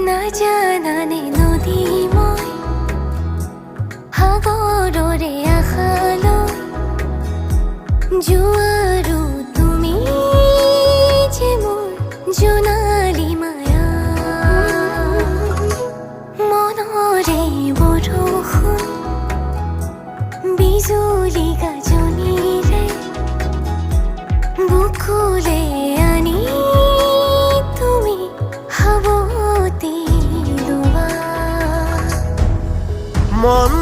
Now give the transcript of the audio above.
নাজানানে নদী মই সাগৰৰে আশালৈ জোৱাৰো তুমি যে মোৰ জোনালী মায়া মনৰে বৰষুণ বিজুলী গাজনিৰে বুকুলে আনি তুমি সাৱটি লোৱা মন